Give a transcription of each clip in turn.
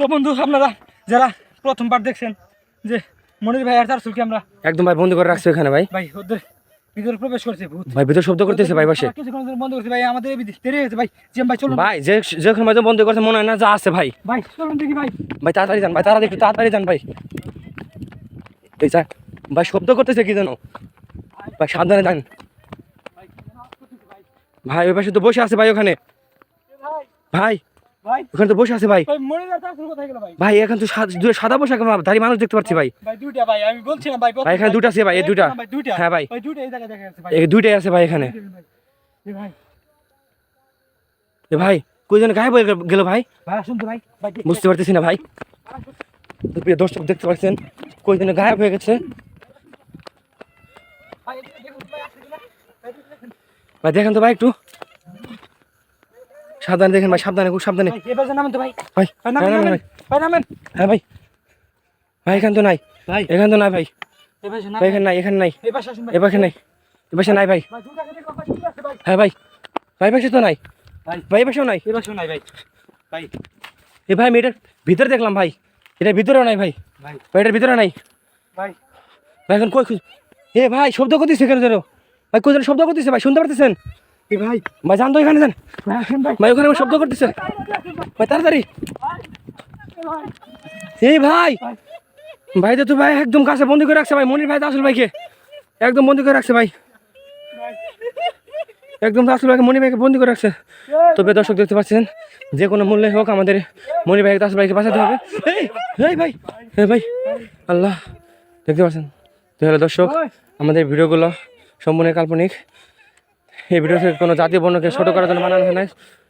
তো বন্ধু আপনারা যারা প্রথমবার দেখছেন যে মনির ভাই আর তার চুলকে আমরা একদম ভাই বন্ধ করে রাখছে এখানে ভাই ভাই ওদের ভিতরে প্রবেশ করছে ভূত ভাই ভিতর শব্দ করতেছে ভাই পাশে কিছুক্ষণ ধরে বন্ধ করছে ভাই আমাদের দেরি হয়েছে ভাই জিএম ভাই চলুন ভাই যখন ভাই বন্ধ করছে মনে হয় না যা আছে ভাই ভাই চলুন দেখি ভাই ভাই তাড়াতাড়ি যান ভাই একটু তাড়াতাড়ি যান ভাই এই যা ভাই শব্দ করতেছে কি জানো ভাই সাবধানে যান ভাই ওই পাশে তো বসে আছে ভাই ওখানে ভাই ভাই ওখানে তো বসে আছে ভাই ভাই মনির আর তার চুল কোথায় গেল ভাই ভাই এখন তো সাদা পোশাক দাঁড়িয়ে মানুষ দেখতে পাচ্ছি ভাই ভাই দুইটা ভাই আমি বলছিলাম ভাই ভাই এখানে দুটো আছে ভাই এই দুটা ভাই দুইটা হ্যাঁ ভাই ভাই দুইটা এই জায়গায় দেখা যাচ্ছে ভাই এই দুইটাই আছে ভাই এখানে ভাই এ ভাই কইজন গায়েব হয়ে গেল ভাই ভাই আসুন তো ভাই ভাই বুঝতে পারতেছি না ভাই প্রিয় দর্শক দেখতে পাচ্ছেন কইজন গায়েব হয়ে গেছে ভাই দেখুন ভাই আসুন না ভাই দেখেন তো ভাই একটু সাবধানে দেখেন ভাই সাবধানে খুব সাবধানে ভাই এবার নামেন তো ভাই ভাই ভাই নামেন ভাই ভাই নামেন হ্যাঁ ভাই ভাই এখান তো নাই ভাই এখান তো নাই ভাই এবার ভাই এখানে নাই এখানে নাই এবার আসুন ভাই এবার নাই এবার নাই ভাই ভাই দুটাকে দেখো ভাই চলে আসছে ভাই হ্যাঁ ভাই ভাই পাশে তো নাই ভাই ভাই পাশেও নাই এবার শুনাই ভাই ভাই এ ভাই আমি এটার ভিতরে দেখলাম ভাই এটার ভিতরেও নাই ভাই ভাই ভাই এটার ভিতরে নাই ভাই ভাই এখন কই এ ভাই শব্দ করতেছে কেন যেন ভাই কই যেন শব্দ করতেছে ভাই শুনতে পারতেছেন এ ভাই ভাই জান তো এখানে যান ভাই আসুন ভাই ভাই ওখানে আমার শব্দ করতেছে ভাই তাড়াতাড়ি এই ভাই ভাই তো ভাই একদম কাছে বন্দি করে রাখছে ভাই মনির ভাই তো আসল ভাইকে একদম বন্দি করে রাখছে ভাই একদম আসল ভাইকে মনির ভাইকে বন্দি করে রাখছে তবে দর্শক দেখতে পাচ্ছেন যে কোনো মূল্যে হোক আমাদের মনির ভাইকে আসল ভাইকে বাঁচাতে হবে এই ভাই হ্যাঁ ভাই আল্লাহ দেখতে পাচ্ছেন তো হলো দর্শক আমাদের ভিডিওগুলো সম্পূর্ণ কাল্পনিক এই ভিডিও থেকে কোনো জাতীয় বর্ণকে ছোটো করার জন্য বানানো হয় না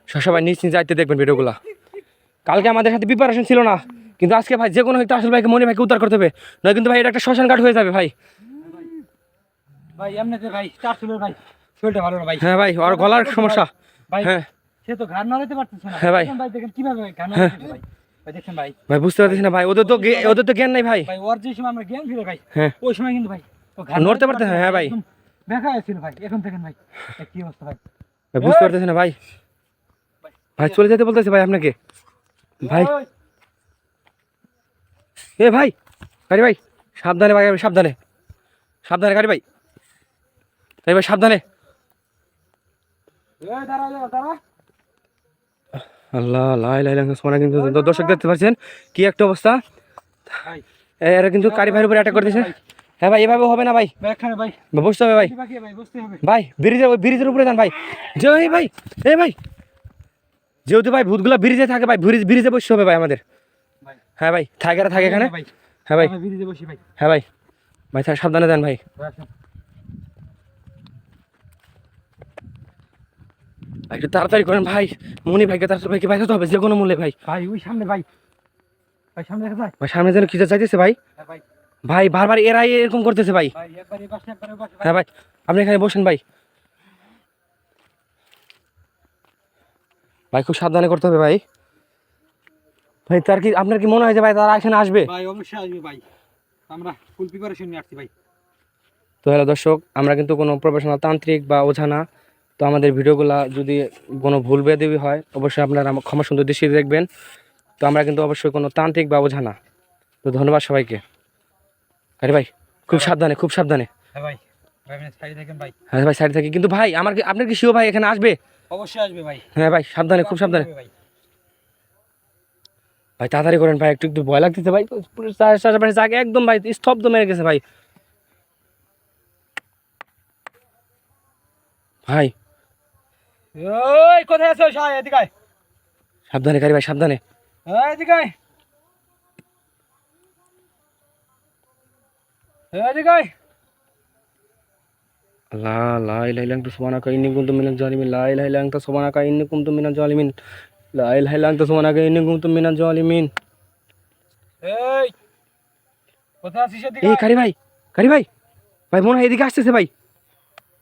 সবাই নিজ নিজ দায়িত্বে দেখবেন ভিডিওগুলো কালকে আমাদের সাথে প্রিপারেশন ছিল না কিন্তু আজকে ভাই যে কোনো একটা আসল ভাইকে মনির ভাইকে উদ্ধার করতে হবে নয় কিন্তু ভাই এটা একটা শ্মশান ঘাট হয়ে যাবে ভাই ভাই এমনিতে ভাই চার চুলের ভাই শরীরটা ভালো না ভাই হ্যাঁ ভাই ওর গলার সমস্যা ভাই হ্যাঁ সে তো ঘাড় নাড়াতে পারতেছে না হ্যাঁ ভাই। ভাই দেখেন কিভাবে ঘাড় নাড়াতে ভাই ভাই দেখেন ভাই ভাই বুঝতে পারতেছি না ভাই ওদের তো জ্ঞান নাই ভাই ভাই ওর যে সময় আমরা জ্ঞান ছিল ভাই হ্যাঁ ওই সময় কিন্তু ভাই ও ঘাড় নড়তে পারতেছে না, হ্যাঁ ভাই। দেখা যাচ্ছিল ভাই এখন দেখেন ভাই কি অবস্থা ভাই ভাই বুঝতে পারতেছি না ভাই ভাই চলে যেতে বলতেছে ভাই আপনাকে ভাই এ ভাই গাড়ি ভাই সাবধানে ভাই সাবধানে সাবধানে গাড়ি ভাই সাবধানে দাঁড়া দাঁড়া আল্লাহ লাই লাই সোনা কিন্তু দর্শক দেখতে পাচ্ছেন কি একটা অবস্থা ভাই এরা কিন্তু কারি ভাইয়ের উপরে অ্যাটাক করতেছে হ্যাঁ ভাই এভাবে হবে না ভাই এখানে ভাই বুঝতে হবে ভাই বাকি ভাই বুঝতে হবে ভাই ব্রিজের উপরে যান ভাই যে ভাই এ ভাই যেহেতু ভাই ভূতগুলা ব্রিজে থাকে ভাই ব্রিজে বসতে হবে ভাই আমাদের ভাই হ্যাঁ ভাই থাকে এখানে ভাই হ্যাঁ ভাই আমি বিরিজে বসি ভাই হ্যাঁ ভাই ভাই সাবধানে যান ভাই একটু তাড়াতাড়ি করেন ভাই মনি ভাইকে তার ভাইকে বাঁচাতে হবে যে কোনো মূল্যে ভাই ভাই ওই সামনে ভাই ভাই সামনে দেখা যায় ভাই সামনে যেন কিছু চাইতেছে ভাই হ্যাঁ ভাই ভাই বারবার এরাই এরকম করতেছে ভাই ভাই একবার এই পাশে একবার ওই পাশে হ্যাঁ ভাই আপনি এখানে বসেন ভাই ভাই খুব সাবধানে করতে হবে ভাই ভাই আপনার কি মনে হয় যে ভাই তারা এখানে আসবে ভাই অবশ্যই আসবে ভাই আমরা ফুল প্রিপারেশন নিয়ে আসছি ভাই তো হ্যালো দর্শক আমরা কিন্তু কোনো প্রফেশনাল তান্ত্রিক বা ওঝা না তো আমাদের ভিডিওগুলো যদি কোনো ভুল বেদিবি হয় অবশ্যই আপনারা ক্ষমা সুন্দর দৃষ্টিতে দেখবেন তো আমরা কিন্তু অবশ্যই কোনো তান্ত্রিক বা ওঝা না তো ধন্যবাদ সবাইকে আরে ভাই খুব সাবধানে হ্যাঁ ভাই ভাই আপনি সাইডে থাকেন ভাই হ্যাঁ ভাই সাইডে থাকি কিন্তু ভাই আপনার কি শিও ভাই এখানে আসবে অবশ্যই আসবে ভাই হ্যাঁ ভাই সাবধানে খুব সাবধানে ভাই ভাই তাড়াতাড়ি করেন ভাই একটু ভয় লাগতেছে ভাই চারপাশে জায়গা একদম ভাই স্তব্ধ মেরে গেছে ভাই ভাই ওই কোথায় আছো শাহ এদিকে আয় সাবধানে গাড়ি ভাই সাবধানে এই এদিকে আয় এদিকে আয় লা লা ইলাহা ইল্লা আনতা সুবহানাকা ইন্নী কুনতু মিনাজ জালিমিন লা ইলাহা ইল্লা আনতা সুবহানাকা ইন্নী কুনতু মিনাজ জালিমিন লা ইলাহা ইল্লা আনতা সুবহানাকা ইন্নী কুনতু মিনাজ জালিমিন এই কোথায় আছিস এদিকে এই কারি ভাই ভাই মনে হয় এদিকে আসতেছে ভাই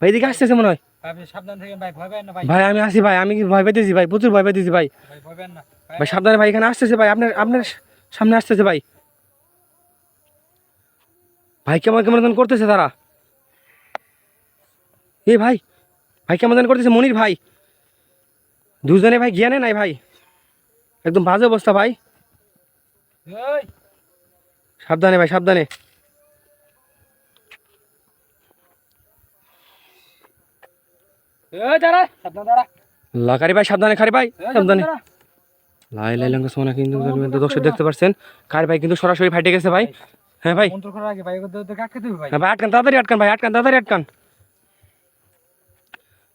এদিকে আসতেছে মনে হয় আপনি সাবধান থাকেন ভাই ভয় পাবেন না ভাই ভাই আমি আসি ভাই আমি কি ভয় পেতেছি ভাই প্রচুর ভয় পেতেছি ভাই ভাই ভয় পাবেন না ভাই সাবধানে ভাই এখানে আসতেছে ভাই আপনার সামনে আসতেছে ভাই ভাই কেমন কেমন করতেছে তারা এই ভাই কেমন করতেছে মনির ভাই দুজনে ভাই জ্ঞানে নাই ভাই একদম বাজে অবস্থা ভাই এই সাবধানে ভাই, সাবধানে। এই দাঁড়া, সাবধানে দাঁড়া। আল্লাহ, কারি ভাই সাবধানে, কারি ভাই এই সাবধানে। দাঁড়া। লাই লাই লঙ্কা সোনা কিন্তু দর্শক দেখতে পাচ্ছেন কারি ভাই কিন্তু সরাসরি ফাইটে গেছে ভাই। হ্যাঁ ভাই, মন্ত্র করার আগে ভাই ওদেরকে আটকাতে হবে ভাই। হ্যাঁ ভাই, আটকান তাড়াতাড়ি, আটকান ভাই, আটকান তাড়াতাড়ি, আটকান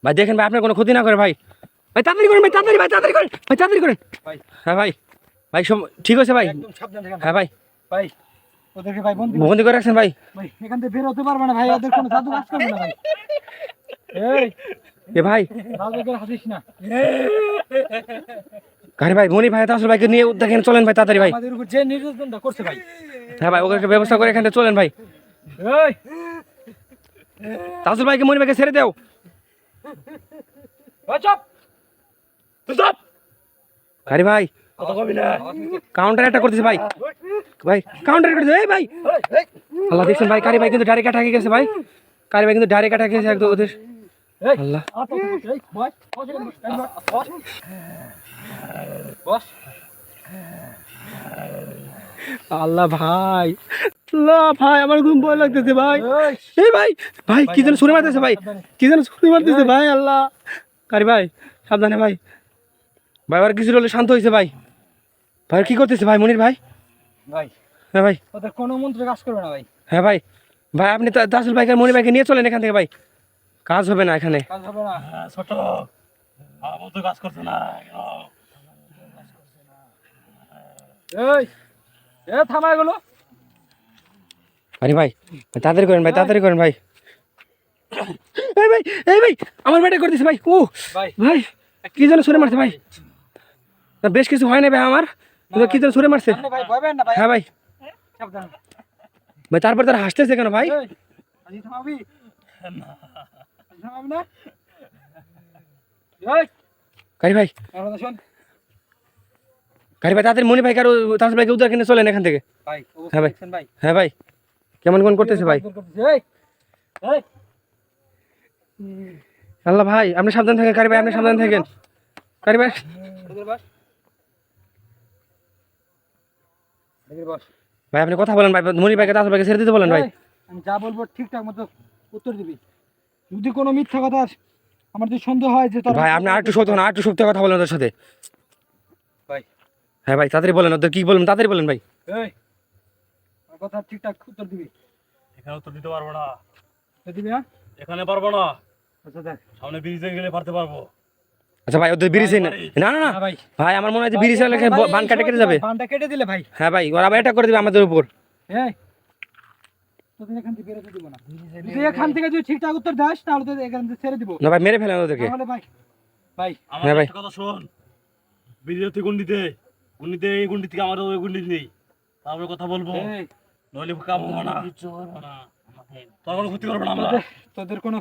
ভাই। দেখেন ভাই আপনার কোনো ক্ষতি না করে ভাই। ভাই তাড়াতাড়ি করেন ভাই, তাড়াতাড়ি ভাই, তাড়াতাড়ি করেন ভাই, তাড়াতাড়ি করেন ভাই হ্যাঁ ভাই। ভাই ঠিক আছে ভাই। একদম সাবধানে থাকেন হ্যাঁ ভাই, ভাই। ওদেরকে ভাই বন্দি বন্দি করে রাখছেন ভাই। ভাই, এখান থেকে বের হতে পারবে না ভাই, ওদের কোনো জাদু কাজ করবে না ভাই। এই এ ভাই, রাজুকের হাসিস না। কারি ভাই, মনি ভাই তাসুল ভাইকে নিয়ে দেখেন, চলেন ভাই তাড়াতাড়ি ভাই। আমাদের উপর যে নির্যাতনটা করছে ভাই। হ্যাঁ ভাই, ওকে একটা ব্যবস্থা করে এখান থেকে চলেন ভাই। এই তাসুল ভাইকে, মনি ভাইকে ছেড়ে দাও। ওই চুপ, তুই চুপ। কারি ভাই, কথা কবি না। কাউন্টার অ্যাটাক করতেছে ভাই। ভাই কাউন্টার করতেছে, এই ভাই। আল্লাহ, দেখছেন ভাই, কারি ভাই কিন্তু ডাইরেক্ট অ্যাটাকে গেছে ভাই। কারি ভাই কিন্তু ডাইরেক্ট অ্যাটাকে গেছে একদম ওদের। এই আল্লাহ, এই বস বস বস বস। আল্লাহ ভাই, আল্লাহ ভাই, আমার খুব ভয় লাগতেছে ভাই। এই এই ভাই, ভাই কি যেন ছুরি মারতেছে ভাই, কি যেন ছুরি মারতেছে ভাই। আল্লাহ, কারি ভাই সাবধানে ভাই। ভাই আর কিছু হলে শান্ত হয়েছে ভাই। ভাই কি করতেছে ভাই, মনির ভাই? ভাই হ্যাঁ ভাই, ওদের কোনো মন্ত্র কাজ করবে না ভাই। হ্যাঁ ভাই। ভাই আপনি তাসুল ভাইকে, মনির ভাইকে নিয়ে চলেন এখান থেকে ভাই, কাজ হবে না এখানে। কাজ হবে না। ছোট আমার তো কাজ করছে না। এই এ থামা এগুলো। আরে ভাই, তাড়াতাড়ি করেন ভাই, তাড়াতাড়ি করেন ভাই। এই ভাই, এই ভাই, আমার ব্যাটে করে দিছে ভাই। ও ভাই ভাই, কি যেন ছুড়ে মারছে ভাই। না, বেশ কিছু হয় না ভাই আমার, কিন্তু কি যেন ছুড়ে মারছে। সামনে ভাই ভয় পেন না ভাই। হ্যাঁ ভাই, সাবধান। ভাই তারপর তারা হাসতেছে কেন ভাই? এই আজি থামাবি না, থামাবি না। এই কারি ভাই, আমার কথা শোন কারি ভাই, তাড়াতাড়ি মনি ভাইকে আর তাসুল ভাইকে উদ্ধার কিনে চলেন এখান থেকে। ভাই। হ্যাঁ ভাই, দেখছেন ভাই, হ্যাঁ ভাই, কেমন কোন করতেছে ভাই। এই এই আল্লাহ ভাই, আপনি সাবধান থাকেন কারি ভাই, আপনি সাবধান থাকেন কারি ভাই। এদিকে বস, এদিকে বস। ভাই আপনি কথা বলেন ভাই, মনি ভাইকে তাসুল ভাইকে ছেড়ে দিতে বলেন ভাই। এই, আমি যা বলবো ঠিকঠাক মতো উত্তর দিবি। যদি কোনো মিথ্যা কথা আমার যদি সন্দেহ হয় যে তোর ভাই আপনি আর একটু সত্য না, আর একটু সত্য কথা বলেন ওদের সাথে। ভাই। হ্যাঁ ভাই, তাড়াতাড়ি বলেন, ওদের কি বলবেন তাড়াতাড়ি বলেন ভাই। এই আমার কথা ঠিকঠাক উত্তর দিবি। এখানে তো দিতে পারবো না, দিবি না? এখানে পারবো না, আচ্ছা দেখ। সামনে ব্রিজে গেলে পারতে পারবো। আচ্ছা ভাই, ওদের ব্রিজে না, না না না না ভাই। ভাই, আমার মনে হয় যে ব্রিজে লেখা বান কাটে কেটে যাবে। বানটা কেটে দিলে ভাই। হ্যাঁ ভাই, ওরা আবার অ্যাটাক করে দিবে আমাদের উপর। এই তোদের এখান থেকে বেরোতে দিব না। তুই এখান থেকে যদি ঠিকঠাক উত্তর দাস তাহলে তো এখান থেকে ছেড়ে দিব। না ভাই, মেরে ফেলেন ওদেরকে। তাহলে ভাই ভাই আমার হ্যাঁ ভাই। একটা কথা শোন, ব্রিজের থেকে গুন্ডিতে গুন্ডিতে, এই গুন্ডি থেকে আমার ওই গুন্ডি নেই, তারপরে কথা বলবো, এই নইলে কাম হবে না। তোর কোনো ক্ষতি করবো না আমরা। তোদের কোনো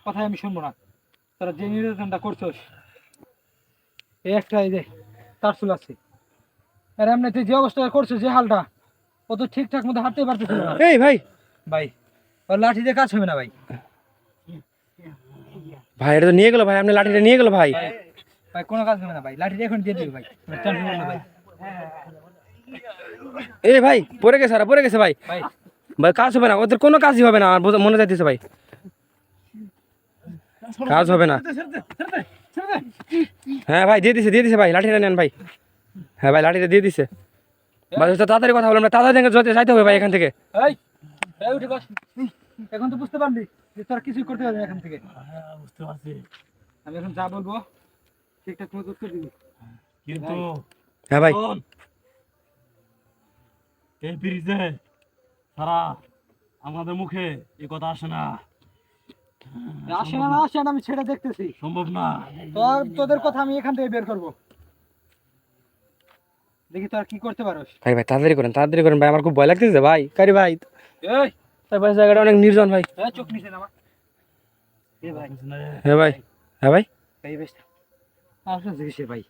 কথাই আমি শুনবো না। তোরা যে নির্যাতনটা করছস এই একটা এই যে তার চুল আছে আর এমনি তুই যে অবস্থা করছিস, যে হালটা, ও তো ঠিকঠাক মতো হাঁটতে পারতেছিল না এই ভাই, ভাই। ওর লাঠি দিয়ে কাজ হবে না ভাই। ভাই এটা তো নিয়ে গেল ভাই, আপনি লাঠিটা নিয়ে গেল ভাই। ভাই কোনো কাজ হবে না ভাই, লাঠিটা এখন দিয়ে দিবি ভাই। টেনশন করো না ভাই। এই ভাই, পড়ে গেছে, ওরা পড়ে গেছে ভাই। ভাই ভাই কাজ হবে না, ওদের কোনো কাজই হবে না, আমার মনে যাইতেছে ভাই, কাজ হবে না। হ্যাঁ ভাই, দিয়ে দিছে ভাই, লাঠিটা নেন ভাই। হ্যাঁ ভাই, লাঠিটা দিয়ে দিছে ভাই। তো তাড়াতাড়ি কথা বললাম, তাড়াতাড়ি যাইতে হবে ভাই এখান থেকে। এই এই উঠে বস। এখন তো বুঝতে পারলি যে তোরা কিছুই করতে পারবি না এখান থেকে। হ্যাঁ, বুঝতে পারছি, আমি এখন যা বলবো ঠিকঠাক মতো উত্তর দিবি। কিন্তু হ্যাঁ ভাই, শোন, এই ব্রিজে সারা আমাদের মুখে এই কথা আসে না, আসে না না আসে না আমি ছেড়ে দেখতেছি। সম্ভব না। তোদের কথা আমি এখান থেকে বের করব। দেখি তোরা কি করতে পারোস। ভাই ভাই, তাড়াতাড়ি করেন ভাই, আমার খুব ভয় লাগতেছে ভাই। কারি ভাই, এই তারপরে জায়গাটা অনেক নির্জন ভাই। এই চোখ নিচে নামা। এ ভাই হ্যাঁ ভাই, হ্যাঁ ভাই, এই বেশ আসলে জিজ্ঞেস ভাই।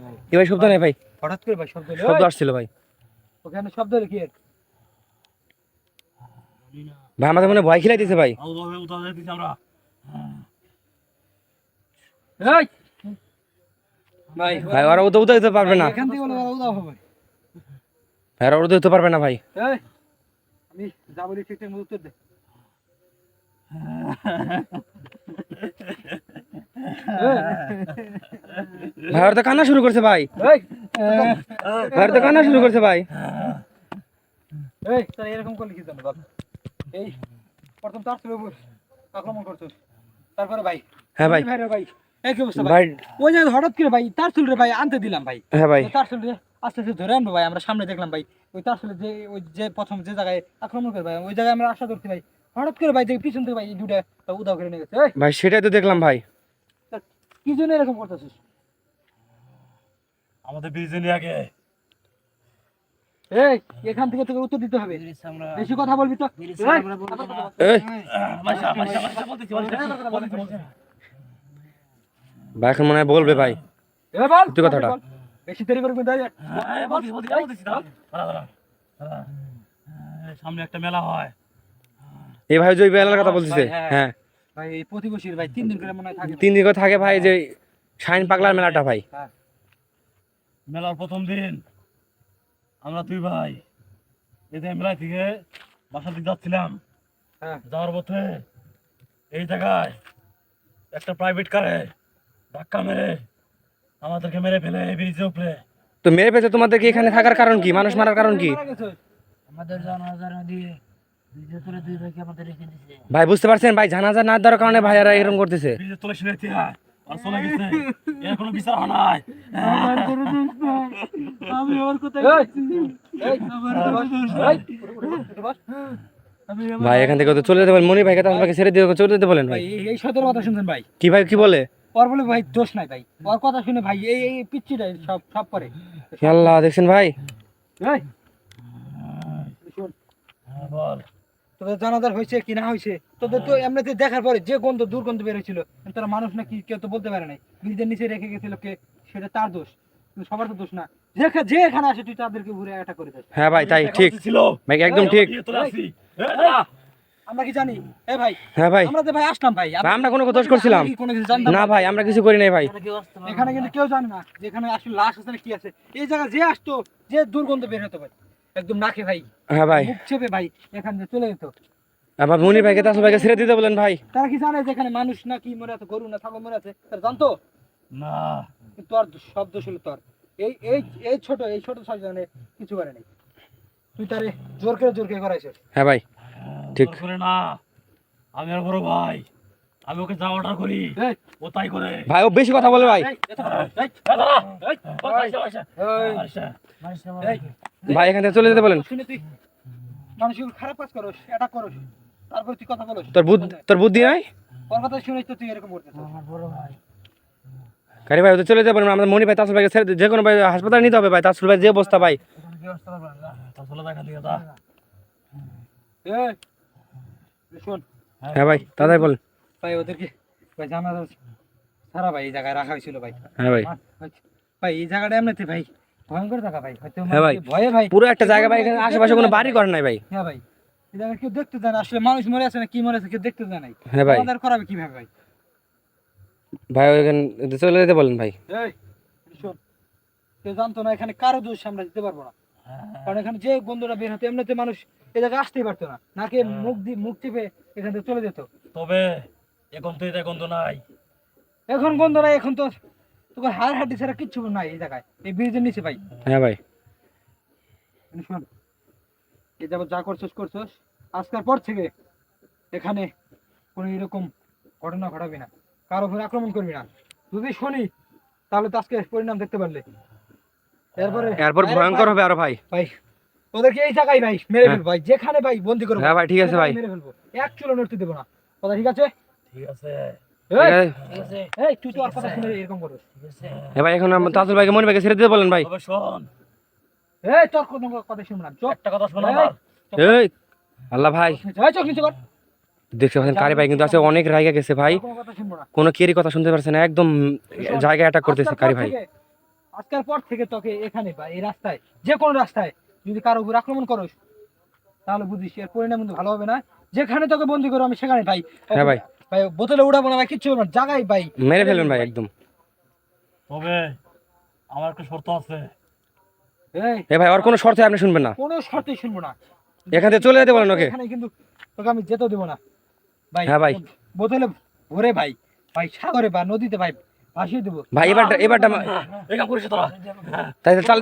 ভাই এ ভাই শব্দ নেই ভাই, হঠাৎ করে ভাই শব্দ এলো। শব্দ ওই, আসছিল ভাই। ওখানে শব্দ এলো কি এর? ভাই আমাদের মনে হয় ভয় খিলাই দিছে ভাই। আলাদাভাবে উঠা যাইতেছি আমরা। এই ভাই ভাই ওরা উদা দিতে পারবে না। এখান থেকে বলে উদাও হবে। হ্যাঁ ওরা দিতে পারবে না ভাই। এই আমি যা বলি ঠিকঠাক মতো উত্তর দে। ভাই ওরা তো কান্না শুরু করছে ভাই, এই ভাই ওরা তো কান্না শুরু করছে ভাই। এই তারা এরকম করলে কি জানো বাপ? এই প্রথম তার ছিল আক্রমণ করছো, তারপরে ভাই হ্যাঁ ভাই। ভাই রে ভাই এই কি অবস্থা ভাই ভাই? ওই যে হঠাৎ করে ভাই তার ছিল রে ভাই আনতে দিলাম ভাই। হ্যাঁ ভাই। তার ছিল আস্তে আস্তে ধরে আনবো ভাই, আমরা সামনে দেখলাম ভাই ওই তার ছিল যে ওই যে প্রথম যে জায়গায় আক্রমণ করে ভাই ওই জায়গায় আমরা আশা করছি ভাই, হঠাৎ করে ভাই দেখি পিছন থেকে ভাই এই দুটা উদাও করে নিয়ে গেছে। এই ভাই সেটাই তো দেখলাম ভাই। তা কি জন্য এরকম করতেছিস? আমাদের বিজনি আগে এই এখান থেকে তোকে উত্তর দিতে হবে, বেশি কথা বলবি তো। এই, এই মাইশা বলতেছি ভাই এখন মনে হয় বলবে ভাই এ বল সত্যি কথাটা। বল। বেশি দেরি করবি না। বলতেছি দাঁড়া। সামনে একটা মেলা হয়, এই ভাই যে ওই বেলার কথা বলতেছে। ভাই, হ্যাঁ। হ্যাঁ ভাই এই প্রতিবেশীর ভাই 3 দিন করে মনে হয় থাকে। 3 দিন করে থাকে ভাই, যে শাইন পাগলার মেলাটা ভাই। হ্যাঁ। মেলার প্রথম দিন আমরা দুই ভাই এতে মেলা থেকে বাসার দিকে যাচ্ছিলাম। হ্যাঁ। যাওয়ার পথে এই জায়গায় একটা প্রাইভেট কারে ধাক্কা মেরে আমাদেরকে মেরে ফেলে এই ব্রিজের উপরে। তো মেরে পেতে তোমাদেরকে এখানে থাকার কারণ কি, মানুষ মারার কারণ কি? মারা গেছে। আমাদের জানাজা না দিয়ে ভিডিও করে দুই ভাইকে আমাদের রেখে দিছে। ভাই বুঝতে পারছেন ভাই, জানাজা না দেওয়ার কারণে ভাইয়ারা এরকম করতেছে। ব্রিজের তলে শুনেছি আর চলে গেছে, এর কোনো বিচার হয় নাই। আমি ওর কোথায় এই, এই, এই, বস। ভাই এখান থেকে তো চলে যেতে বলেন, মনি ভাইকে তার ভাইকে ছেড়ে দিয়ে চলে যেতে বলেন ভাই। ভাই এই সতের কথা শুনছেন ভাই? কি ভাই কি বলে? ওর বলে ভাই দোষ নাই ভাই, ওর কথা শুনে ভাই এই এই পিচ্ছিটাই সব সব করে। হে আল্লাহ দেখছেন ভাই। এই শোন, বল তোদের জানাজার হয়েছে কি না হয়েছে, তোদের তো এমনিতে দেখার পরে যে গন্ধ দুর্গন্ধ বের হয়েছিল, তারা মানুষ না কি কেউ তো বলতে পারে নাই, নিজের নিচে রেখে গেছিল কে, সেটা তার দোষ, কিন্তু সবার তো দোষ না। যে এখানে আসে তুই তাদেরকে ঘুরে একটা করে দিস। হ্যাঁ ভাই তাই ঠিক ছিল ভাই, একদম ঠিক। আমরা কি জানি? এ ভাই হ্যাঁ ভাই, আমরা যে ভাই আসলাম ভাই, ভাই, আমরা কোনো দোষ করছিলাম? আমরা কি কোনো কিছু জানতাম না ভাই আমরা কিছু করি নাই ভাই। এখানে কিন্তু কেউ জানে না যে এখানে আসলে লাশ আছে না কি আছে। এই জায়গা যে আসতো, যে দুর্গন্ধ বের হতো ভাই একদম নাকে ভাই, হ্যাঁ ভাই, মুখ চেপে ভাই এখান থেকে চলে যেত। আবার মনি ভাইকে তার ভাইকে ছেড়ে দিতে বলেন ভাই। তারা কি জানে যে এখানে মানুষ না কি মরে আছে, গরু না ছাগল মরে আছে, তারা জানতো? না কিন্তু তোর সব দোষ হলো তোর। এই এই এই ছোট সাজনে কিছু করে নাই, তুই তারে জোর করে করাইছিস। হ্যাঁ ভাই ঠিক। জোর করে না, আমি আর বড় ভাই, আমি ওকে যা অর্ডার করি এই, ও তাই করে। ভাই ও বেশি কথা বলে ভাই। এই, এত কথা বল, এই, এই, ভাই এখান থেকে চলে যেতে বলেন। শুনে তুই মানুষের খারাপ কাজ করস, এটা করস, তারপর তুই কথা বলস। তোর বুদ্ধি নাই? ওর কথা শুনে তো তুই এরকম করতেছিস। আমার বড় ভাই গাড়ি ভাই ওদের চলে যেতে বলেন, আমাদের মনি ভাই তাসুল ভাইকে ছেড়ে যে কোনো ভাই হাসপাতালে নিতে হবে ভাই। তাসুল ভাই যে অবস্থা ভাই। চলো দেখা দিকে যা। এই শোন হ্যাঁ ভাই তাড়াতাড়ি বলেন। ভাই, ওদেরকে ভাই জানা সারা ভাই এই জায়গায় রাখা হয়েছিল ভাই। হ্যাঁ ভাই, ভাই এই জায়গাটা এমনিতে ভাই ভয়ঙ্কর জায়গা ভাই, হয়তো হ্যাঁ ভাই। ভয়ে ভাই পুরো একটা জায়গা ভাই, এখানে আশেপাশে কোনো বাড়ি ঘর নাই ভাই। হ্যাঁ ভাই, এই জায়গা কেউ দেখতে যায় না, আসলে মানুষ মরে আছে না কি মরে আছে কেউ দেখতে যায় নাই। হ্যাঁ ভাই, আমাদের করাবে কিভাবে ভাই? ভাই ওইখানে চলে যেতে বলেন ভাই। এই শোন, কেউ জানতো না এখানে কারো দোষ আমরা দিতে পারবো না, কারণ এখানে যে বন্ধুরা বের হতো এমনিতে মানুষ এই জায়গায় আসতেই পারতো না, নাকে মুখ টিপে এখান থেকে চলে যেত। তবে এখন তো এটা গন্ধ নাই। এখন গন্ধ নাই, এখন তো তোকে হাড় হাড্ডি ছাড়া কিচ্ছু নাই এই জায়গায়, এই ব্রিজের নিচে ভাই। হ্যাঁ ভাই, শোন, এই যাবত যা করছস আজকের পর থেকে এখানে কোনো এরকম ঘটনা ঘটাবি না, কারো উপর আক্রমণ করবি না। যদি শুনি তাহলে তো আজকে পরিণাম দেখতে পারলে। এরপর ভয়ঙ্কর হবে আরো ভাই। ভাই ওদেরকে এই জায়গায় ভাই মেরে হ্যাঁ। ফেলবো ভাই, যেখানে ভাই বন্দি করবো। হ্যাঁ ভাই, ঠিক আছে ভাই। মেরে ফেলবো, এক চুলো নড়তে দেবো না, কথা ঠিক আছে? ঠিক আছে এই, ঠিক আছে এই তুই তো আর কথা শুনে এরকম করিস। ঠিক আছে হ্যাঁ ভাই, এখন তাসুল ভাইকে মনি ভাইকে ছেড়ে দিতে বলেন ভাই। তবে শোন, এই তোর কোনো কথা শুনবো না, চোখ একটা কথা শোন আমার। এই আল্লাহ ভাই, চোখ নিচে কর, দেখতে পাচ্ছেন কারি ভাই কিন্তু আছে অনেক রাইগা গেছে ভাই, কোনো কথা শুনবো না। কোনো কেরি কথা শুনতে পারছে না, একদম জায়গায় অ্যাটাক করতেছে কারি ভাই। আজকের পর থেকে তোকে এখানে বা এই রাস্তায় যে কোনো রাস্তায় যদি কারো উপর আক্রমণ করিস তাহলে বুঝিস এর পরিণাম কিন্তু ভালো হবে না। যেখানে তোকে বন্দি করো আমি সেখানে ভাই। হ্যাঁ ভাই, ভাই বোতলে উঠাবো না ভাই, কিচ্ছু হবে না, জায়গায় ভাই মেরে ফেলবেন ভাই একদম। তবে আমার একটা শর্ত আছে। এই এ ভাই ওর কোনো শর্তে আপনি শুনবেন না, কোনো শর্তেই শুনবো না। এখান থেকে চলে যেতে বলেন ওকে। এখানে কিন্তু তোকে আমি যেতেও দেবো না ভাই। হ্যাঁ ভাই। বোতলে ভরে ভাই, ভাই সাগরে বা নদীতে ভাই ভাসিয়ে দেবো। ভাই এবারটা এই কাম করিস তোরা।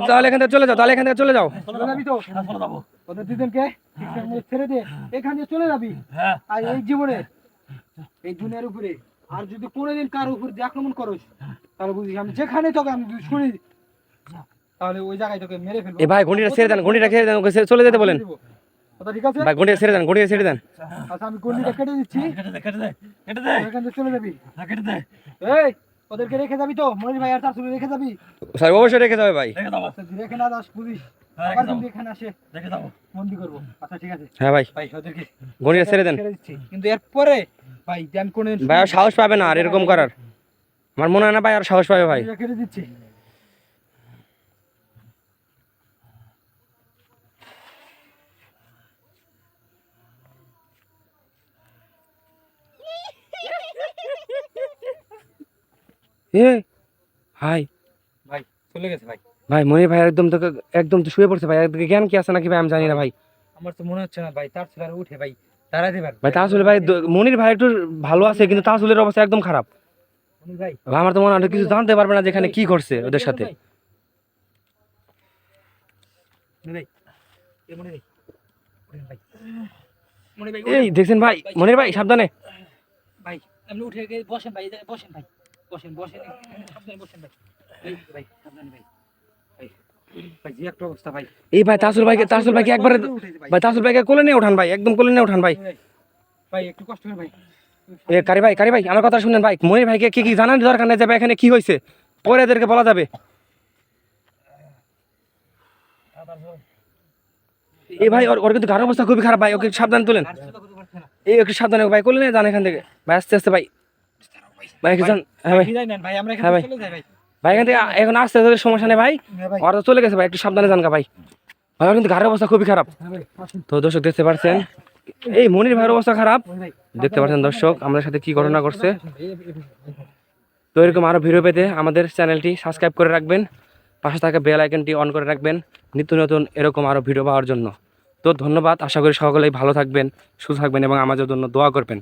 তাহলে এখান থেকে চলে যাও, তাহলে এখান থেকে চলে যাও। চলে যাবি তো? হ্যাঁ, চলে যাবো। ওদের দুজনকে ঠিকঠাক মতো ছেড়ে দিয়ে এখান দিয়ে চলে যাবি। হ্যাঁ আর এই জীবনে এই দুনিয়ার উপরে আর যদি কোনোদিন কার উপর দিয়ে আক্রমণ করিস তাহলে বুঝিস আমি যেখানে তোকে আমি যদি শুনি তাহলে ওই জায়গায় তোকে মেরে ফেলবো। এ ভাই ঘন্টিটা ছেড়ে দেন, ঘন্টিটা ছেড়ে দেন, ওকে চলে যেতে বলেন। কথা ঠিক আছে? ভাই ঘন্টিটা ছেড়ে দেন, ঘন্টিটা ছেড়ে দেন। আচ্ছা আমি গন্ডিটা কেটে দিচ্ছি, কেটে দে কেটে দে কেটে দে। এখান থেকে চলে যাবি। হ্যাঁ কেটে দে। এই ওদেরকে রেখে যাবি তো? মনির ভাই আর তার ছেলে রেখে যাবি? স্যার অবশ্যই রেখে যাবে ভাই। রেখে দাও। আচ্ছা রেখে না দাস পুলিশ হ্যাঁ, আবার রেখে দাও। যদি এখানে আসে রেখে দাও। বন্দি করবো। আচ্ছা ঠিক আছে হ্যাঁ ভাই ভাই, ওদেরকে ঘন্টিটা ছেড়ে দেন। ছেড়ে দিচ্ছি, কিন্তু এরপরে ভাই যে আমি কোনোদিন ভাই আর সাহস পাবে না আর এরকম করার, আমার মনে হয় না ভাই আর সাহস পাবে ভাই। কেটে দিচ্ছি। এ ভাই, ভাই চলে গেছে ভাই। ভাই মনির ভাই একদম তো শুয়ে পড়ছে ভাই, একদিকে জ্ঞান কি আছে নাকি ভাই আমি জানি না ভাই। আমার তো মনে হচ্ছে না ভাই তার ছেলে আর উঠে ভাই দাঁড়াতে পারবে। ভাই তাহলে ভাই মনির ভাই একটু ভালো আছে, কিন্তু তাহলে অবস্থা একদম খারাপ। মনির ভাই ভাই আমার তো মনে হয় কিছু জানতে পারবে না যেখানে কি করছে ওদের সাথে। মনির ভাই এ মনির ভাই মনির ভাই মনির ভাই এই দেখছেন ভাই, মনির ভাই সাবধানে। ভাই আপনি উঠে গিয়ে বসেন ভাই, বসেন ভাই, বসেন বসেন সাবধানে বসেন ভাই। এই ভাই সাবধানে ভাই। ভাই ভাই যে একটা অবস্থা ভাই। এই ভাই তাহলে ভাইকে একবারে ভাই তাহলে ভাইকে কোলে নিয়ে ওঠান ভাই, একদম কোলে নিয়ে ওঠান ভাই। ভাই একটু কষ্ট করে ভাই। এ কারি ভাই আমার কথা শুনেন ভাই, মনির ভাইকে কি জানার দরকার নেই যে ভাই এখানে কি হয়েছে, পরে এদেরকে বলা যাবে। এই ভাই ওর কিন্তু গাড়ির অবস্থা খুবই খারাপ ভাই, ওকে সাবধানে তুলেন। আর ছোট কথা বলছে না। এই ওকে সাবধানে ভাই কোলে নিয়ে যান এখান থেকে ভাই, আস্তে আস্তে ভাই। ভাই একে যান। হ্যাঁ ভাই, বিদায় নেন ভাই, আমরা এখান হ্যাঁ থেকে ভাই। চলে যাই ভাই। ভাই এখান থেকে এখন আসতে সমস্যা নেই ভাই, হ্যাঁ ভাই, ওরা তো চলে গেছে ভাই, একটু সাবধানে যান ভাই। ভাই ওর কিন্তু গাড়ির অবস্থা খুবই খারাপ। হ্যাঁ ভাই আসুন। তো দর্শক দেখতে পাচ্ছেন এই মনির ভাইয়ের অবস্থা খারাপ, মনির ভাই দেখতে পাচ্ছেন দর্শক আমাদের সাথে কি ঘটনা করছে। এই তো এরকম আরো ভিডিও পেতে আমাদের চ্যানেলটি সাবস্ক্রাইব করে রাখবেন, পাশে থাকা বেল আইকনটি অন করে রাখবেন নিত্য নতুন এরকম আরো ভিডিও পাওয়ার জন্য। তো ধন্যবাদ, আশা করি সকলেই ভালো থাকবেন, সুস্থ থাকবেন এবং আমাদের জন্য দোয়া করবেন।